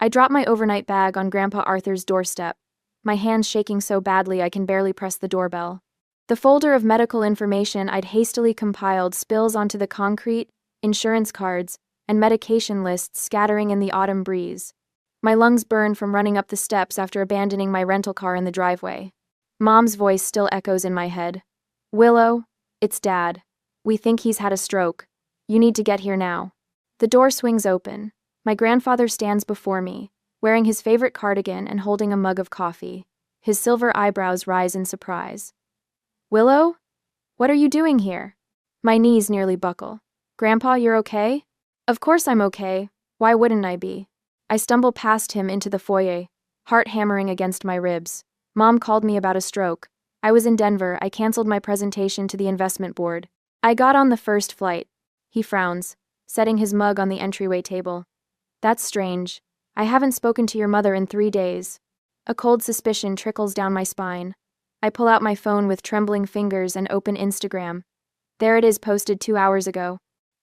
I drop my overnight bag on Grandpa Arthur's doorstep, my hands shaking so badly I can barely press the doorbell. The folder of medical information I'd hastily compiled spills onto the concrete, insurance cards, and medication lists scattering in the autumn breeze. My lungs burn from running up the steps after abandoning my rental car in the driveway. Mom's voice still echoes in my head. Willow, it's Dad. We think he's had a stroke. You need to get here now. The door swings open. My grandfather stands before me, wearing his favorite cardigan and holding a mug of coffee. His silver eyebrows rise in surprise. Willow? What are you doing here? My knees nearly buckle. Grandpa, you're okay? Of course I'm okay. Why wouldn't I be? I stumble past him into the foyer, heart hammering against my ribs. Mom called me about a stroke. I was in Denver. I canceled my presentation to the investment board. I got on the first flight. He frowns, setting his mug on the entryway table. That's strange. I haven't spoken to your mother in 3 days. A cold suspicion trickles down my spine. I pull out my phone with trembling fingers and open Instagram. There it is, posted 2 hours ago.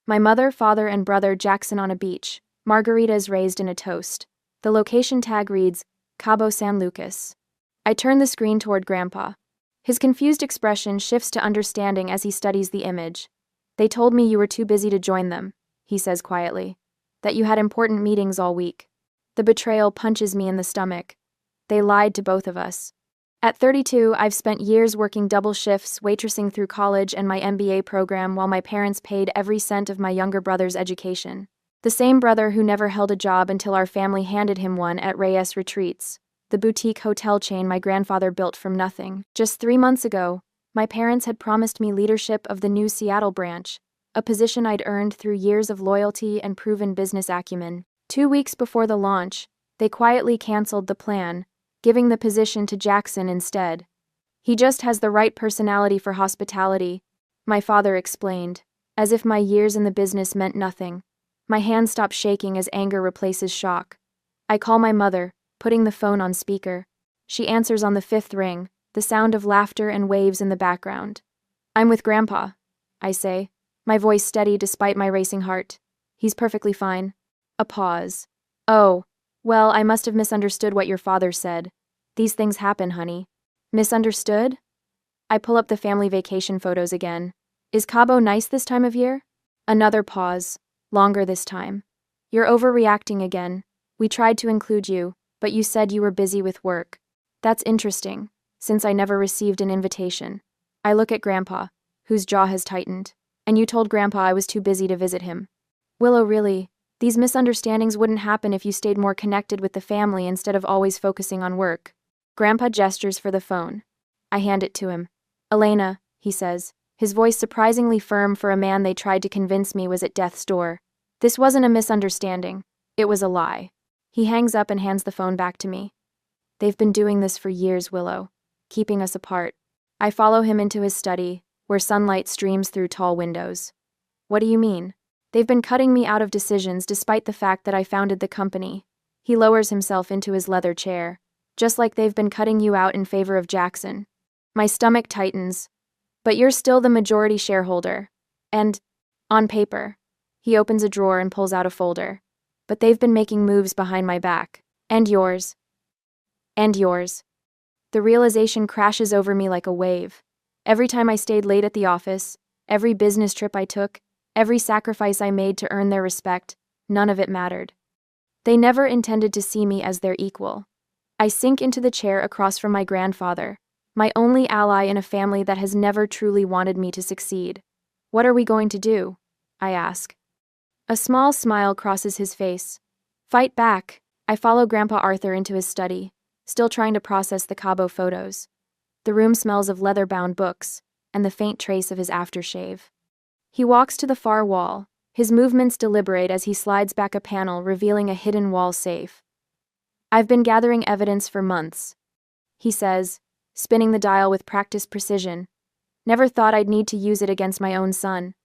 My mother, father, and brother Jackson on a beach, margaritas raised in a toast. The location tag reads, Cabo San Lucas. I turn the screen toward Grandpa. His confused expression shifts to understanding as he studies the image. They told me you were too busy to join them, he says quietly. That you had important meetings all week. The betrayal punches me in the stomach. They lied to both of us. At 32, I've spent years working double shifts, waitressing through college and my MBA program while my parents paid every cent of my younger brother's education. The same brother who never held a job until our family handed him one at Reyes Retreats, the boutique hotel chain my grandfather built from nothing. Just 3 months ago, my parents had promised me leadership of the new Seattle branch, a position I'd earned through years of loyalty and proven business acumen. 2 weeks before the launch, they quietly canceled the plan, giving the position to Jackson instead. He just has the right personality for hospitality, my father explained, as if my years in the business meant nothing. My hand stops shaking as anger replaces shock. I call my mother, putting the phone on speaker. She answers on the 5th ring, the sound of laughter and waves in the background. I'm with Grandpa, I say, my voice steady despite my racing heart. He's perfectly fine. A pause. Oh, well, I must have misunderstood what your father said. These things happen, honey. Misunderstood? I pull up the family vacation photos again. Is Cabo nice this time of year? Another pause, longer this time. You're overreacting again. We tried to include you, but you said you were busy with work. That's interesting, since I never received an invitation. I look at Grandpa, whose jaw has tightened. And you told Grandpa I was too busy to visit him. Willow, really, these misunderstandings wouldn't happen if you stayed more connected with the family instead of always focusing on work. Grandpa gestures for the phone. I hand it to him. Elena, he says, his voice surprisingly firm for a man they tried to convince me was at death's door. This wasn't a misunderstanding. It was a lie. He hangs up and hands the phone back to me. They've been doing this for years, Willow, keeping us apart. I follow him into his study, where sunlight streams through tall windows. What do you mean? They've been cutting me out of decisions despite the fact that I founded the company. He lowers himself into his leather chair, just like they've been cutting you out in favor of Jackson. My stomach tightens. But you're still the majority shareholder. And, on paper, he opens a drawer and pulls out a folder. But they've been making moves behind my back. And yours. And yours. The realization crashes over me like a wave. Every time I stayed late at the office, every business trip I took, every sacrifice I made to earn their respect, none of it mattered. They never intended to see me as their equal. I sink into the chair across from my grandfather, my only ally in a family that has never truly wanted me to succeed. What are we going to do? I ask. A small smile crosses his face. Fight back. I follow Grandpa Arthur into his study, still trying to process the Cabo photos. The room smells of leather-bound books, and the faint trace of his aftershave. He walks to the far wall, his movements deliberate as he slides back a panel revealing a hidden wall safe. I've been gathering evidence for months, he says, spinning the dial with practiced precision. Never thought I'd need to use it against my own son.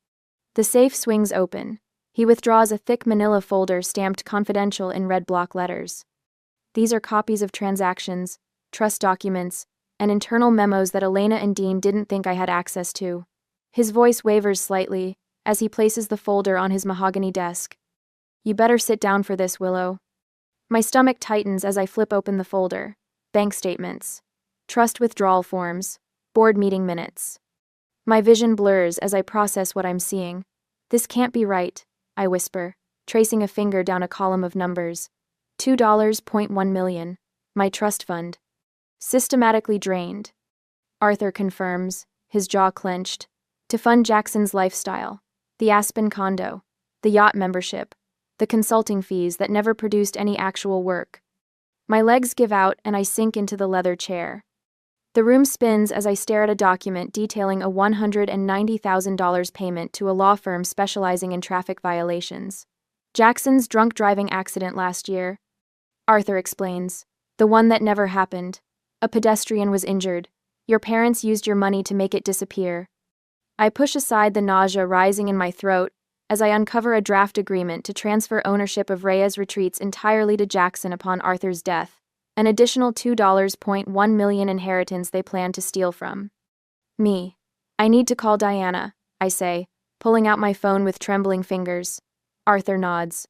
The safe swings open. He withdraws a thick manila folder stamped confidential in red block letters. These are copies of transactions, trust documents, and internal memos that Elena and Dean didn't think I had access to. His voice wavers slightly as he places the folder on his mahogany desk. You better sit down for this, Willow. My stomach tightens as I flip open the folder. Bank statements. Trust withdrawal forms. Board meeting minutes. My vision blurs as I process what I'm seeing. This can't be right, I whisper, tracing a finger down a column of numbers. $2.1 million. My trust fund. Systematically drained. Arthur confirms, his jaw clenched. To fund Jackson's lifestyle. The Aspen condo. The yacht membership. The consulting fees that never produced any actual work. My legs give out and I sink into the leather chair. The room spins as I stare at a document detailing a $190,000 payment to a law firm specializing in traffic violations. Jackson's drunk driving accident last year. Arthur explains. The one that never happened. A pedestrian was injured. Your parents used your money to make it disappear. I push aside the nausea rising in my throat as I uncover a draft agreement to transfer ownership of Reyes Retreats entirely to Jackson upon Arthur's death, an additional $2.1 million inheritance they plan to steal from me. I need to call Diana, I say, pulling out my phone with trembling fingers. Arthur nods.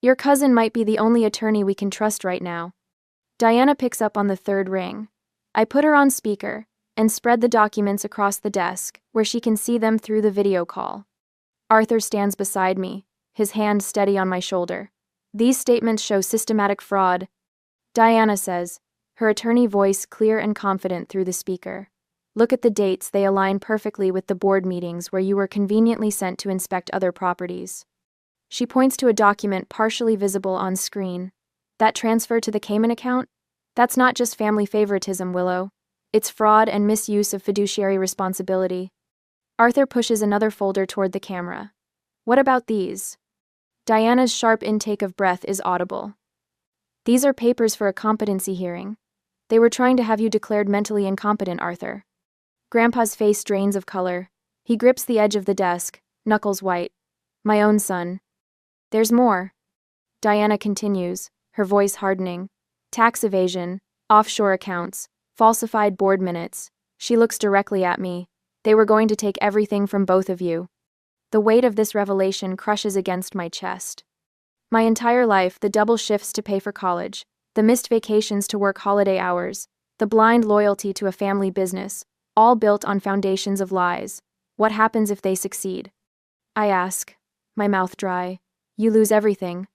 Your cousin might be the only attorney we can trust right now. Diana picks up on the third ring. I put her on speaker and spread the documents across the desk where she can see them through the video call. Arthur stands beside me, his hand steady on my shoulder. These statements show systematic fraud, Diana says, her attorney voice clear and confident through the speaker. Look at the dates, they align perfectly with the board meetings where you were conveniently sent to inspect other properties. She points to a document partially visible on screen. That transfer to the Cayman account? That's not just family favoritism, Willow. It's fraud and misuse of fiduciary responsibility. Arthur pushes another folder toward the camera. What about these? Diana's sharp intake of breath is audible. These are papers for a competency hearing. They were trying to have you declared mentally incompetent, Arthur. Grandpa's face drains of color. He grips the edge of the desk, knuckles white. My own son. There's more. Diana continues, her voice hardening. Tax evasion, offshore accounts, falsified board minutes. She looks directly at me. They were going to take everything from both of you. The weight of this revelation crushes against my chest. My entire life, the double shifts to pay for college, the missed vacations to work holiday hours, the blind loyalty to a family business, all built on foundations of lies. What happens if they succeed? I ask, my mouth dry. You lose everything.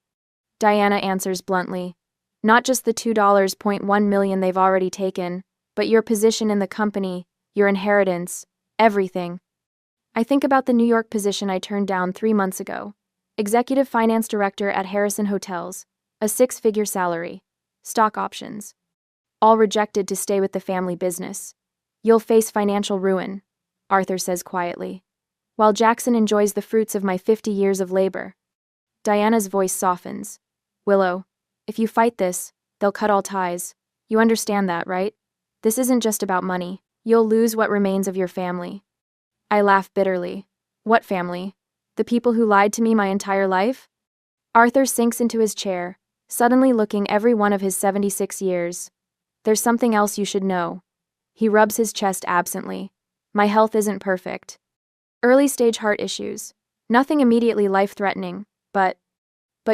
Diana answers bluntly. Not just the $2.1 million they've already taken, but your position in the company, your inheritance, everything. I think about the New York position I turned down 3 months ago. Executive Finance Director at Harrison Hotels, a 6-figure salary, stock options. All rejected to stay with the family business. You'll face financial ruin, Arthur says quietly, while Jackson enjoys the fruits of my 50 years of labor. Diana's voice softens. Willow, if you fight this, they'll cut all ties. You understand that, right? This isn't just about money. You'll lose what remains of your family. I laugh bitterly. What family? The people who lied to me my entire life? Arthur sinks into his chair, suddenly looking every one of his 76 years. There's something else you should know. He rubs his chest absently. My health isn't perfect. Early-stage heart issues. Nothing immediately life-threatening, but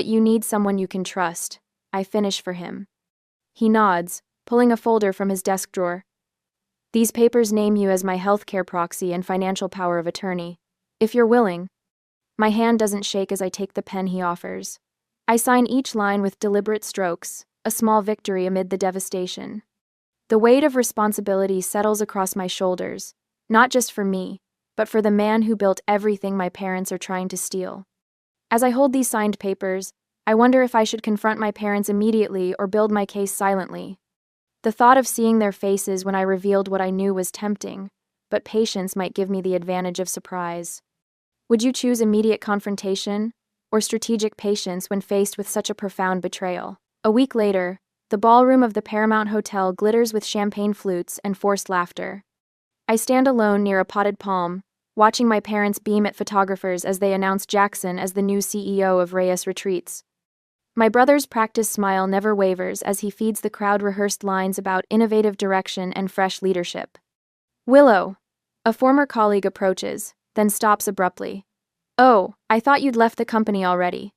you need someone you can trust. I finish for him. He nods, pulling a folder from his desk drawer. These papers name you as my healthcare proxy and financial power of attorney. If you're willing. My hand doesn't shake as I take the pen he offers. I sign each line with deliberate strokes, a small victory amid the devastation. The weight of responsibility settles across my shoulders, not just for me, but for the man who built everything my parents are trying to steal. As I hold these signed papers, I wonder if I should confront my parents immediately or build my case silently. The thought of seeing their faces when I revealed what I knew was tempting, but patience might give me the advantage of surprise. Would you choose immediate confrontation or strategic patience when faced with such a profound betrayal? A week later, the ballroom of the Paramount Hotel glitters with champagne flutes and forced laughter. I stand alone near a potted palm, watching my parents beam at photographers as they announce Jackson as the new CEO of Reyes Retreats. My brother's practiced smile never wavers as he feeds the crowd rehearsed lines about innovative direction and fresh leadership. Willow, a former colleague approaches, then stops abruptly. Oh, I thought you'd left the company already.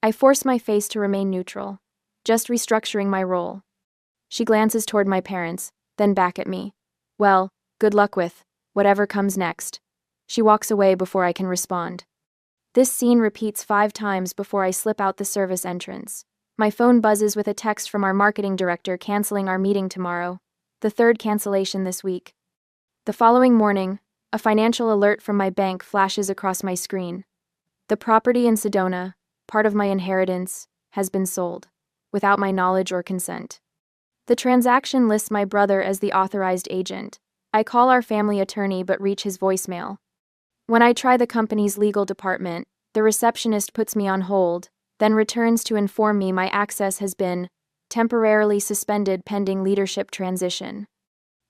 I force my face to remain neutral. Just restructuring my role. She glances toward my parents, then back at me. Well, good luck with whatever comes next. She walks away before I can respond. This scene repeats 5 times before I slip out the service entrance. My phone buzzes with a text from our marketing director canceling our meeting tomorrow, the 3rd cancellation this week. The following morning, a financial alert from my bank flashes across my screen. The property in Sedona, part of my inheritance, has been sold, without my knowledge or consent. The transaction lists my brother as the authorized agent. I call our family attorney but reach his voicemail. When I try the company's legal department, the receptionist puts me on hold, then returns to inform me my access has been temporarily suspended pending leadership transition.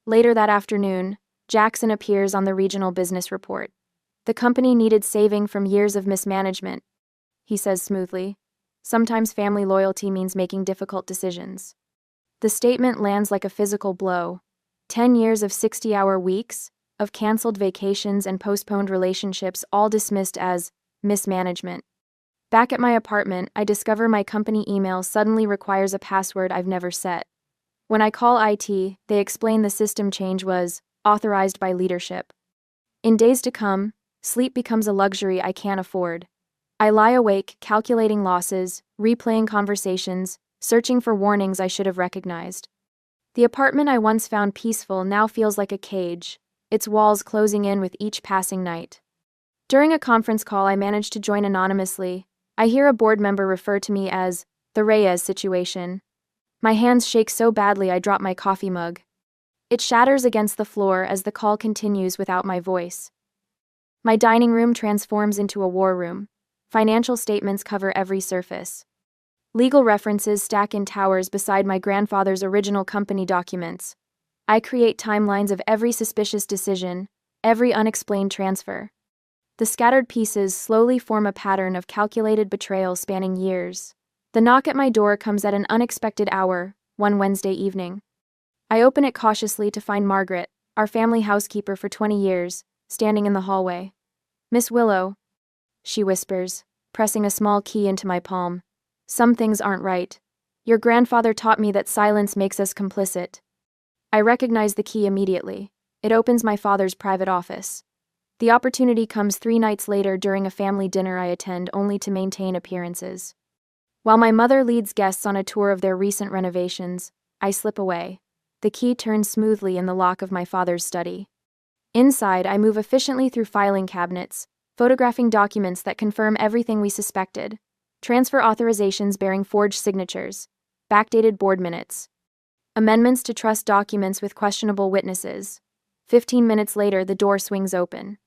Later that afternoon, Jackson appears on the regional business report. The company needed saving from years of mismanagement, he says smoothly. Sometimes family loyalty means making difficult decisions. The statement lands like a physical blow. 10 years of 60-hour weeks, of canceled vacations and postponed relationships, all dismissed as mismanagement. Back at my apartment, I discover my company email suddenly requires a password I've never set. When I call IT, they explain the system change was authorized by leadership. In days to come, sleep becomes a luxury I can't afford. I lie awake, calculating losses, replaying conversations, searching for warnings I should have recognized. The apartment I once found peaceful now feels like a cage, its walls closing in with each passing night. During a conference call I managed to join anonymously, I hear a board member refer to me as the Reyes situation. My hands shake so badly I drop my coffee mug. It shatters against the floor as the call continues without my voice. My dining room transforms into a war room. Financial statements cover every surface. Legal references stack in towers beside my grandfather's original company documents. I create timelines of every suspicious decision, every unexplained transfer. The scattered pieces slowly form a pattern of calculated betrayal spanning years. The knock at my door comes at an unexpected hour, one Wednesday evening. I open it cautiously to find Margaret, our family housekeeper for 20 years, standing in the hallway. "Miss Willow," she whispers, pressing a small key into my palm. "Some things aren't right. Your grandfather taught me that silence makes us complicit." I recognize the key immediately. It opens my father's private office. The opportunity comes 3 nights later during a family dinner I attend only to maintain appearances. While my mother leads guests on a tour of their recent renovations, I slip away. The key turns smoothly in the lock of my father's study. Inside, I move efficiently through filing cabinets, photographing documents that confirm everything we suspected. Transfer authorizations bearing forged signatures, backdated board minutes, amendments to trust documents with questionable witnesses. 15 minutes later, the door swings open.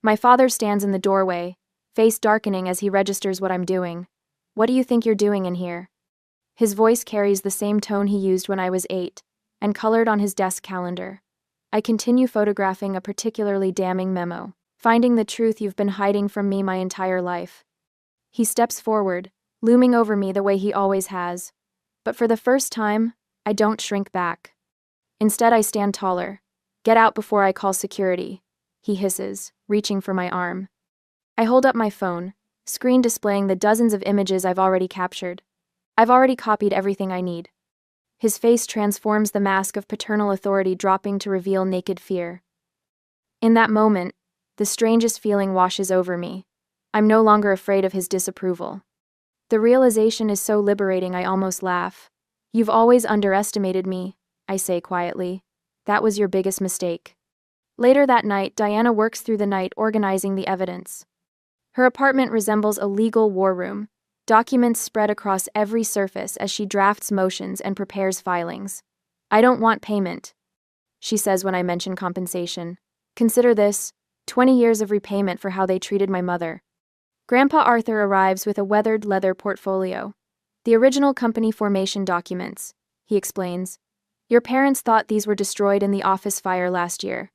My father stands in the doorway, face darkening as he registers what I'm doing. "What do you think you're doing in here?" His voice carries the same tone he used when I was 8, and colored on his desk calendar. I continue photographing a particularly damning memo, "Finding the truth you've been hiding from me my entire life." He steps forward, looming over me the way he always has. But for the first time, I don't shrink back. Instead, I stand taller. "Get out before I call security," he hisses, reaching for my arm. I hold up my phone, screen displaying the dozens of images I've already captured. I've already copied everything I need. His face transforms, the mask of paternal authority dropping to reveal naked fear. In that moment, the strangest feeling washes over me. I'm no longer afraid of his disapproval. The realization is so liberating I almost laugh. "You've always underestimated me," I say quietly. "That was your biggest mistake." Later that night, Diana works through the night organizing the evidence. Her apartment resembles a legal war room, documents spread across every surface as she drafts motions and prepares filings. "I don't want payment," she says when I mention compensation. "Consider this 20 years of repayment for how they treated my mother." Grandpa Arthur arrives with a weathered leather portfolio. "The original company formation documents," he explains. "Your parents thought these were destroyed in the office fire last year."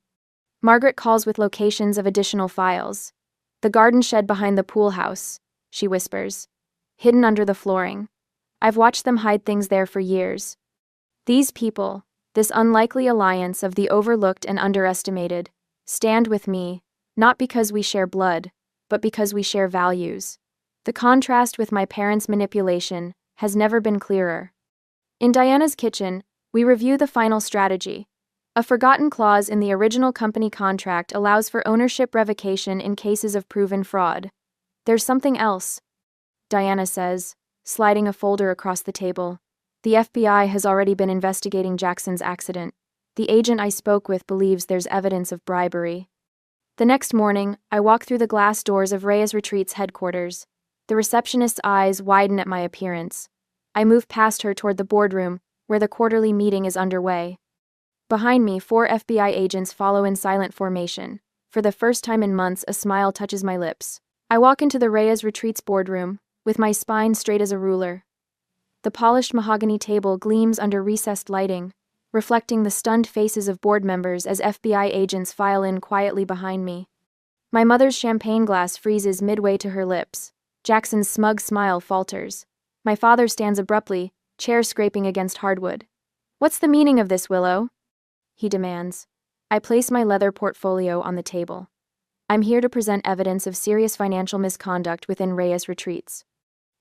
Margaret calls with locations of additional files. "The garden shed behind the pool house," she whispers, "hidden under the flooring. I've watched them hide things there for years." These people, this unlikely alliance of the overlooked and underestimated, stand with me, not because we share blood, but because we share values. The contrast with my parents' manipulation, has never been clearer. In Diana's kitchen, we review the final strategy. A forgotten clause in the original company contract allows for ownership revocation in cases of proven fraud. There's something else, Diana says, sliding a folder across the table. The FBI has already been investigating Jackson's accident. The agent I spoke with believes there's evidence of bribery. The next morning, I walk through the glass doors of Reyes Retreat's headquarters. The receptionist's eyes widen at my appearance. I move past her toward the boardroom, where the quarterly meeting is underway. Behind me, 4 FBI agents follow in silent formation. For the first time in months, a smile touches my lips. I walk into the Reyes Retreat's boardroom, with my spine straight as a ruler. The polished mahogany table gleams under recessed lighting, reflecting the stunned faces of board members as FBI agents file in quietly behind me. My mother's champagne glass freezes midway to her lips. Jackson's smug smile falters. My father stands abruptly, chair scraping against hardwood. "What's the meaning of this, Willow?" he demands. I place my leather portfolio on the table. I'm here to present evidence of serious financial misconduct within Reyes Retreats.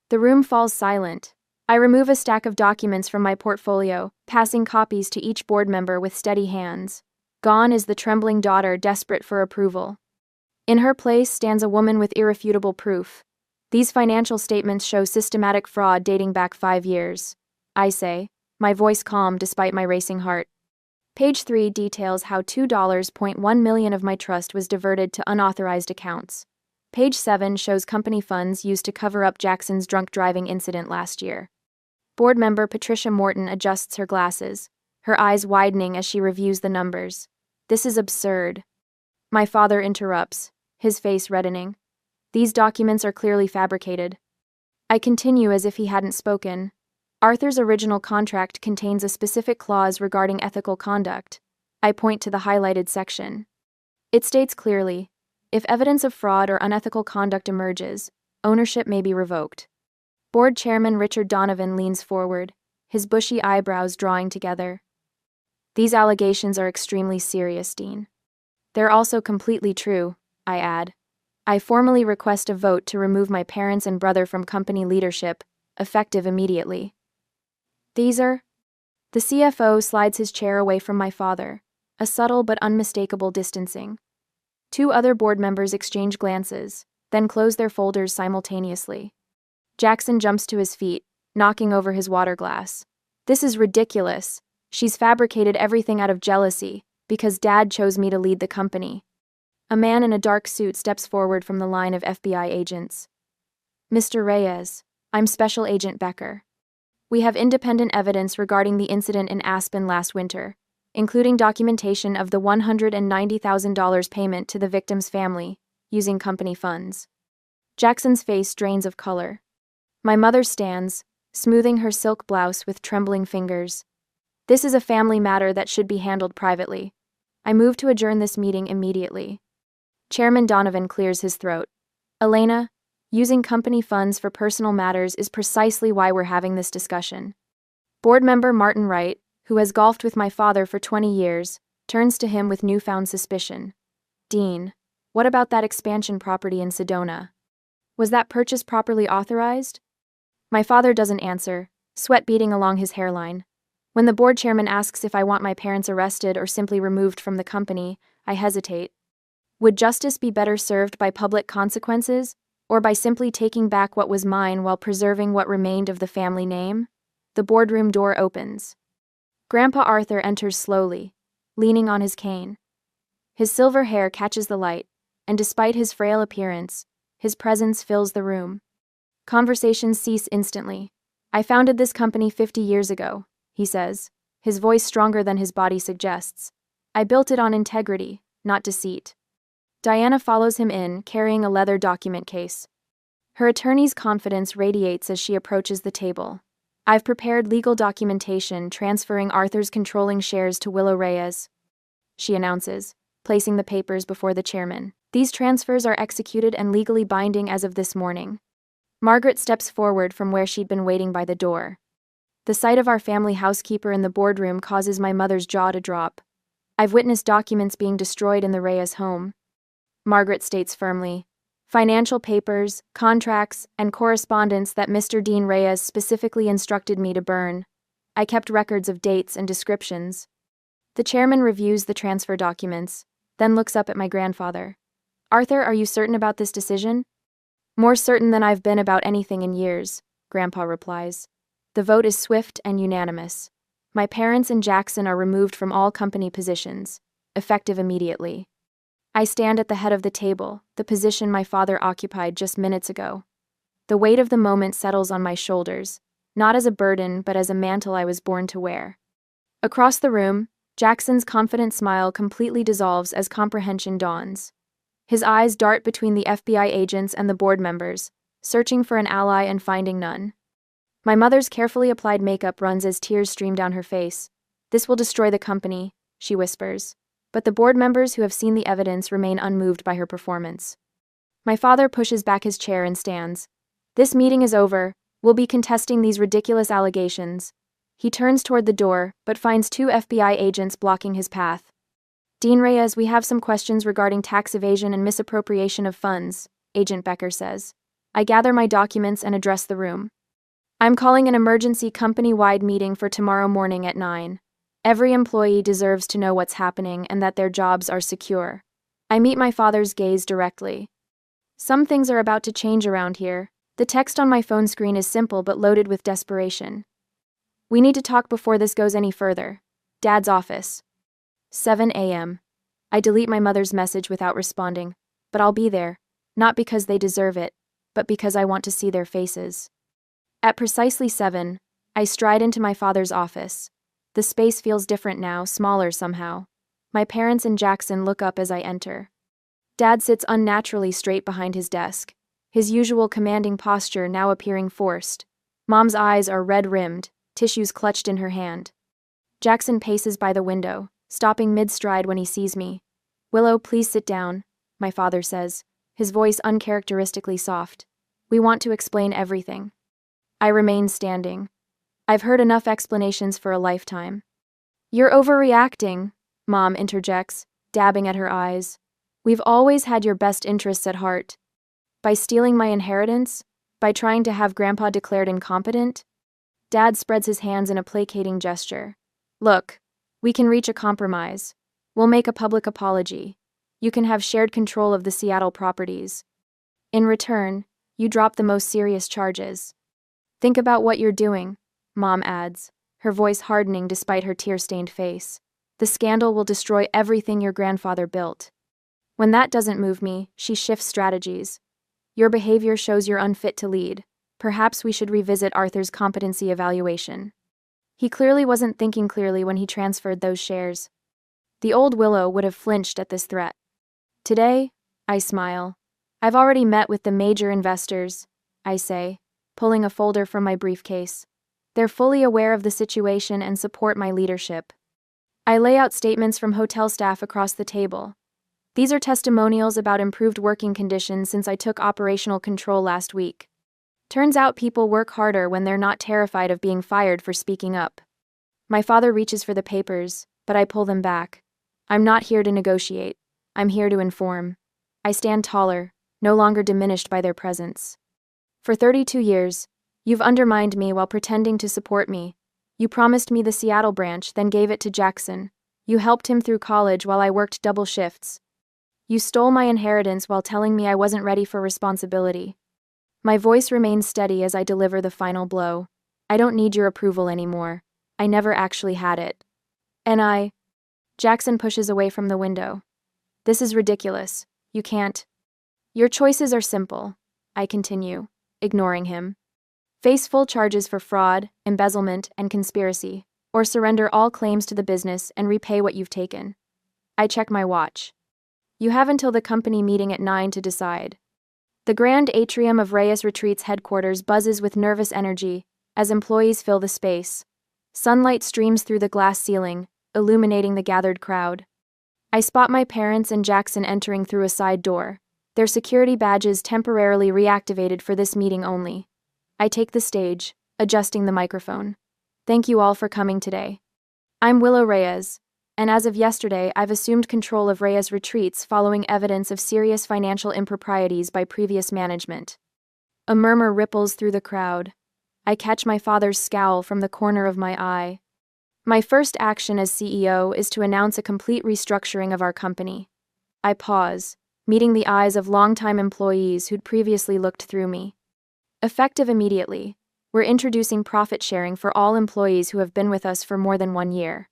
The room falls silent. I remove a stack of documents from my portfolio, passing copies to each board member with steady hands. Gone is the trembling daughter desperate for approval. In her place stands a woman with irrefutable proof. These financial statements show systematic fraud dating back 5 years. I say, my voice calm despite my racing heart. Page 3 details how $2.1 million of my trust was diverted to unauthorized accounts. Page 7 shows company funds used to cover up Jackson's drunk driving incident last year. Board member Patricia Morton adjusts her glasses, her eyes widening as she reviews the numbers. This is absurd. My father interrupts, his face reddening. These documents are clearly fabricated. I continue as if he hadn't spoken. Arthur's original contract contains a specific clause regarding ethical conduct. I point to the highlighted section. It states clearly, if evidence of fraud or unethical conduct emerges, ownership may be revoked. Board Chairman Richard Donovan leans forward, his bushy eyebrows drawing together. These allegations are extremely serious, Dean. They're also completely true, I add. I formally request a vote to remove my parents and brother from company leadership, effective immediately. These are... The CFO slides his chair away from my father, a subtle but unmistakable distancing. 2 other board members exchange glances, then close their folders simultaneously. Jackson jumps to his feet, knocking over his water glass. This is ridiculous. She's fabricated everything out of jealousy, because Dad chose me to lead the company. A man in a dark suit steps forward from the line of FBI agents. Mr. Reyes, I'm Special Agent Becker. We have independent evidence regarding the incident in Aspen last winter, including documentation of the $190,000 payment to the victim's family, using company funds. Jackson's face drains of color. My mother stands, smoothing her silk blouse with trembling fingers. This is a family matter that should be handled privately. I move to adjourn this meeting immediately. Chairman Donovan clears his throat. Elena, using company funds for personal matters is precisely why we're having this discussion. Board member Martin Wright, who has golfed with my father for 20 years, turns to him with newfound suspicion. Dean, what about that expansion property in Sedona? Was that purchase properly authorized? My father doesn't answer, sweat beading along his hairline. When the board chairman asks if I want my parents arrested or simply removed from the company, I hesitate. Would justice be better served by public consequences, or by simply taking back what was mine while preserving what remained of the family name? The boardroom door opens. Grandpa Arthur enters slowly, leaning on his cane. His silver hair catches the light, and despite his frail appearance, his presence fills the room. Conversations cease instantly. I founded this company 50 years ago, he says, his voice stronger than his body suggests. I built it on integrity, not deceit. Diana follows him in, carrying a leather document case. Her attorney's confidence radiates as she approaches the table. I've prepared legal documentation transferring Arthur's controlling shares to Willow Reyes, she announces, placing the papers before the chairman. These transfers are executed and legally binding as of this morning. Margaret steps forward from where she'd been waiting by the door. The sight of our family housekeeper in the boardroom causes my mother's jaw to drop. I've witnessed documents being destroyed in the Reyes home. Margaret states firmly, Financial papers, contracts, and correspondence that Mr. Dean Reyes specifically instructed me to burn. I kept records of dates and descriptions. The chairman reviews the transfer documents, then looks up at my grandfather. Arthur, are you certain about this decision? More certain than I've been about anything in years, Grandpa replies. The vote is swift and unanimous. My parents and Jackson are removed from all company positions, effective immediately. I stand at the head of the table, the position my father occupied just minutes ago. The weight of the moment settles on my shoulders, not as a burden but as a mantle I was born to wear. Across the room, Jackson's confident smile completely dissolves as comprehension dawns. His eyes dart between the FBI agents and the board members, searching for an ally and finding none. My mother's carefully applied makeup runs as tears stream down her face. This will destroy the company, she whispers. But the board members who have seen the evidence remain unmoved by her performance. My father pushes back his chair and stands. This meeting is over. We'll be contesting these ridiculous allegations. He turns toward the door, but finds 2 FBI agents blocking his path. Dean Reyes, we have some questions regarding tax evasion and misappropriation of funds, Agent Becker says. I gather my documents and address the room. I'm calling an emergency company-wide meeting for tomorrow morning at 9. Every employee deserves to know what's happening and that their jobs are secure. I meet my father's gaze directly. Some things are about to change around here. The text on my phone screen is simple but loaded with desperation. We need to talk before this goes any further. Dad's office. 7 a.m. I delete my mother's message without responding, but I'll be there, not because they deserve it, but because I want to see their faces. At precisely 7, I stride into my father's office. The space feels different now, smaller somehow. My parents and Jackson look up as I enter. Dad sits unnaturally straight behind his desk, his usual commanding posture now appearing forced. Mom's eyes are red-rimmed, tissues clutched in her hand. Jackson paces by the window, stopping mid-stride when he sees me. Willow, please sit down, my father says, his voice uncharacteristically soft. We want to explain everything. I remain standing. I've heard enough explanations for a lifetime. You're overreacting, Mom interjects, dabbing at her eyes. We've always had your best interests at heart. By stealing my inheritance? By trying to have Grandpa declared incompetent? Dad spreads his hands in a placating gesture. Look, we can reach a compromise. We'll make a public apology. You can have shared control of the Seattle properties. In return, you drop the most serious charges. Think about what you're doing, Mom adds, her voice hardening despite her tear-stained face. The scandal will destroy everything your grandfather built. When that doesn't move me, she shifts strategies. Your behavior shows you're unfit to lead. Perhaps we should revisit Arthur's competency evaluation. He clearly wasn't thinking clearly when he transferred those shares. The old Willow would have flinched at this threat. Today, I smile. I've already met with the major investors, I say, pulling a folder from my briefcase. They're fully aware of the situation and support my leadership. I lay out statements from hotel staff across the table. These are testimonials about improved working conditions since I took operational control last week. Turns out people work harder when they're not terrified of being fired for speaking up. My father reaches for the papers, but I pull them back. I'm not here to negotiate. I'm here to inform. I stand taller, no longer diminished by their presence. For 32 years, you've undermined me while pretending to support me. You promised me the Seattle branch, then gave it to Jackson. You helped him through college while I worked double shifts. You stole my inheritance while telling me I wasn't ready for responsibility. My voice remains steady as I deliver the final blow. I don't need your approval anymore. I never actually had it. And Jackson pushes away from the window. This is ridiculous. You can't. Your choices are simple, I continue, ignoring him. Face full charges for fraud, embezzlement, and conspiracy, or surrender all claims to the business and repay what you've taken. I check my watch. You have until the company meeting at 9 to decide. The grand atrium of Reyes Retreats headquarters buzzes with nervous energy as employees fill the space. Sunlight streams through the glass ceiling, illuminating the gathered crowd. I spot my parents and Jackson entering through a side door, their security badges temporarily reactivated for this meeting only. I take the stage, adjusting the microphone. Thank you all for coming today. I'm Willow Reyes, And as of yesterday, I've assumed control of Reyes Retreats following evidence of serious financial improprieties by previous management. A murmur ripples through the crowd. I catch my father's scowl from the corner of my eye. My first action as CEO is to announce a complete restructuring of our company. I pause, meeting the eyes of longtime employees who'd previously looked through me. Effective immediately, we're introducing profit sharing for all employees who have been with us for more than 1 year.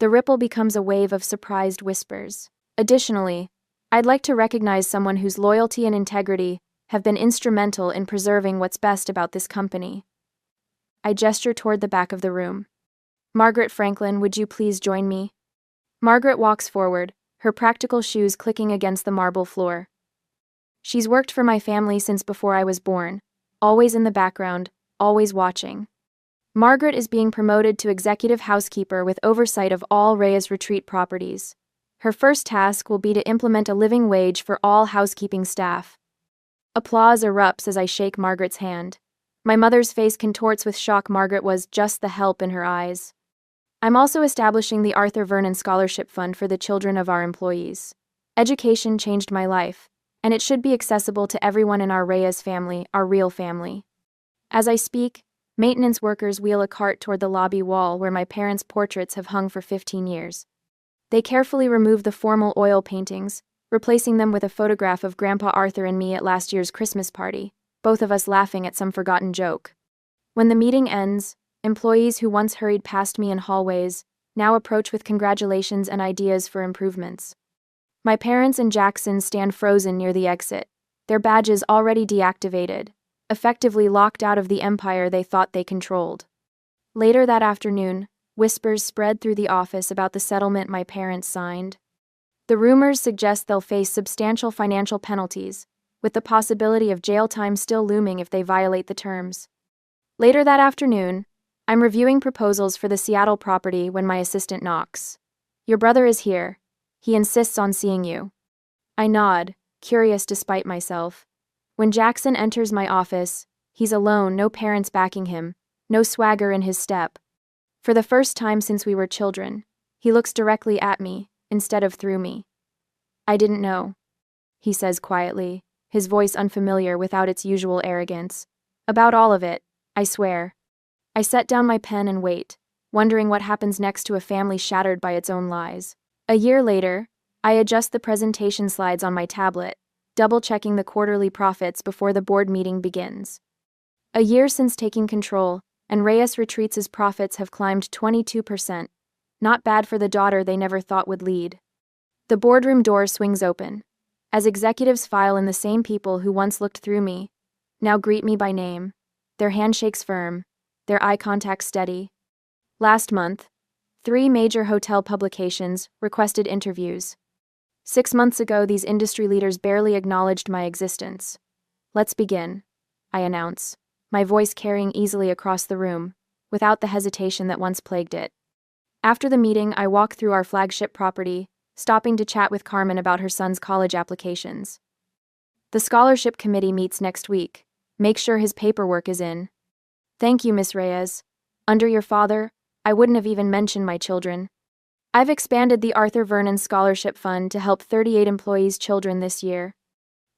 The ripple becomes a wave of surprised whispers. Additionally, I'd like to recognize someone whose loyalty and integrity have been instrumental in preserving what's best about this company. I gesture toward the back of the room. Margaret Franklin, would you please join me? Margaret walks forward, her practical shoes clicking against the marble floor. She's worked for my family since before I was born, always in the background, always watching. Margaret is being promoted to executive housekeeper with oversight of all Reyes Retreat properties. Her first task will be to implement a living wage for all housekeeping staff. Applause erupts as I shake Margaret's hand. My mother's face contorts with shock. Margaret was just the help in her eyes. I'm also establishing the Arthur Vernon Scholarship Fund for the children of our employees. Education changed my life, and it should be accessible to everyone in our Reyes family, our real family. As I speak, maintenance workers wheel a cart toward the lobby wall where my parents' portraits have hung for 15 years. They carefully remove the formal oil paintings, replacing them with a photograph of Grandpa Arthur and me at last year's Christmas party, both of us laughing at some forgotten joke. When the meeting ends, employees who once hurried past me in hallways now approach with congratulations and ideas for improvements. My parents and Jackson stand frozen near the exit, their badges already deactivated, effectively locked out of the empire they thought they controlled. Later that afternoon, whispers spread through the office about the settlement my parents signed. The rumors suggest they'll face substantial financial penalties, with the possibility of jail time still looming if they violate the terms. Later that afternoon, I'm reviewing proposals for the Seattle property when my assistant knocks. Your brother is here. He insists on seeing you. I nod, curious despite myself. When Jackson enters my office, he's alone, no parents backing him, no swagger in his step. For the first time since we were children, he looks directly at me, instead of through me. I didn't know, he says quietly, his voice unfamiliar without its usual arrogance. About all of it, I swear. I set down my pen and wait, wondering what happens next to a family shattered by its own lies. A year later, I adjust the presentation slides on my tablet, double-checking the quarterly profits before the board meeting begins. A year since taking control, and Reyes Retreats' profits have climbed 22%. Not bad for the daughter they never thought would lead. The boardroom door swings open. As executives file in, the same people who once looked through me now greet me by name, their handshakes firm, their eye contact steady. Last month, 3 major hotel publications requested interviews. 6 months ago, these industry leaders barely acknowledged my existence. Let's begin, I announce, my voice carrying easily across the room, without the hesitation that once plagued it. After the meeting, I walk through our flagship property, stopping to chat with Carmen about her son's college applications. The scholarship committee meets next week. Make sure his paperwork is in. Thank you, Miss Reyes. Under your father, I wouldn't have even mentioned my children. I've expanded the Arthur Vernon Scholarship Fund to help 38 employees' children this year.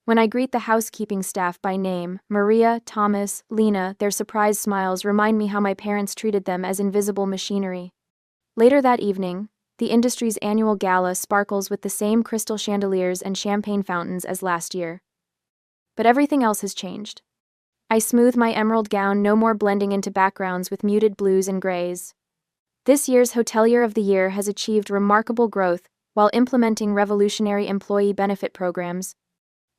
When I greet the housekeeping staff by name, Maria, Thomas, Lena, their surprised smiles remind me how my parents treated them as invisible machinery. Later that evening, the industry's annual gala sparkles with the same crystal chandeliers and champagne fountains as last year. But everything else has changed. I smooth my emerald gown, no more blending into backgrounds with muted blues and grays. This year's Hotelier of the Year has achieved remarkable growth while implementing revolutionary employee benefit programs.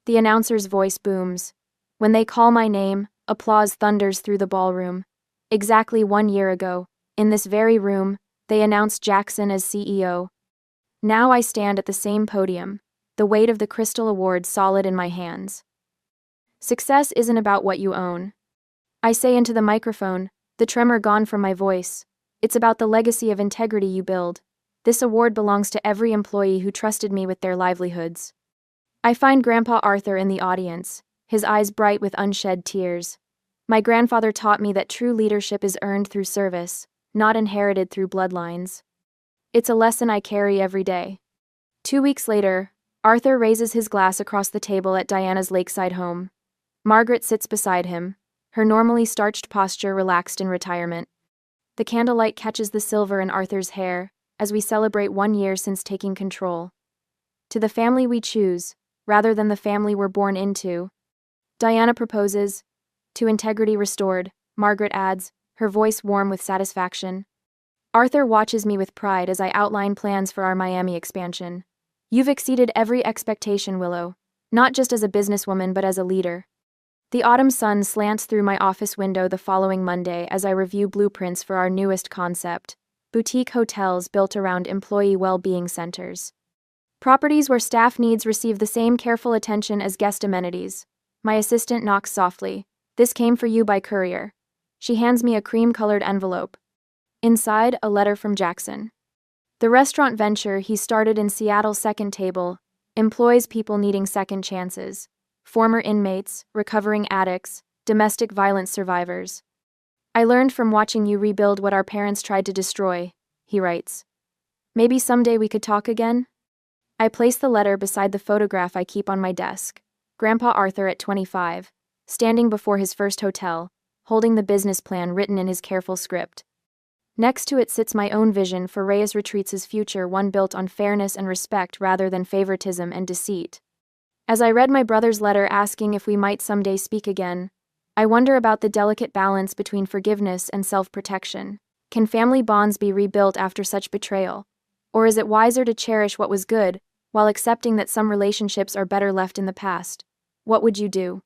The announcer's voice booms. When they call my name, applause thunders through the ballroom. Exactly 1 year ago, in this very room, they announced Jackson as CEO. Now I stand at the same podium, the weight of the Crystal Award solid in my hands. Success isn't about what you own, I say into the microphone, the tremor gone from my voice. It's about the legacy of integrity you build. This award belongs to every employee who trusted me with their livelihoods. I find Grandpa Arthur in the audience, his eyes bright with unshed tears. My grandfather taught me that true leadership is earned through service, not inherited through bloodlines. It's a lesson I carry every day. 2 weeks later, Arthur raises his glass across the table at Diana's lakeside home. Margaret sits beside him, her normally starched posture relaxed in retirement. The candlelight catches the silver in Arthur's hair as we celebrate 1 year since taking control. To the family we choose, rather than the family we're born into. Diana proposes. To integrity restored, Margaret adds, her voice warm with satisfaction. Arthur watches me with pride as I outline plans for our Miami expansion. You've exceeded every expectation, Willow, not just as a businesswoman but as a leader. The autumn sun slants through my office window the following Monday as I review blueprints for our newest concept, boutique hotels built around employee well-being centers. Properties where staff needs receive the same careful attention as guest amenities. My assistant knocks softly. This came for you by courier. She hands me a cream-colored envelope. Inside, a letter from Jackson. The restaurant venture he started in Seattle's Second Table employs people needing second chances. Former inmates, recovering addicts, domestic violence survivors. I learned from watching you rebuild what our parents tried to destroy, he writes. Maybe someday we could talk again? I place the letter beside the photograph I keep on my desk. Grandpa Arthur at 25, standing before his first hotel, holding the business plan written in his careful script. Next to it sits my own vision for Reyes Retreats' future, one built on fairness and respect rather than favoritism and deceit. As I read my brother's letter asking if we might someday speak again, I wonder about the delicate balance between forgiveness and self-protection. Can family bonds be rebuilt after such betrayal? Or is it wiser to cherish what was good, while accepting that some relationships are better left in the past? What would you do?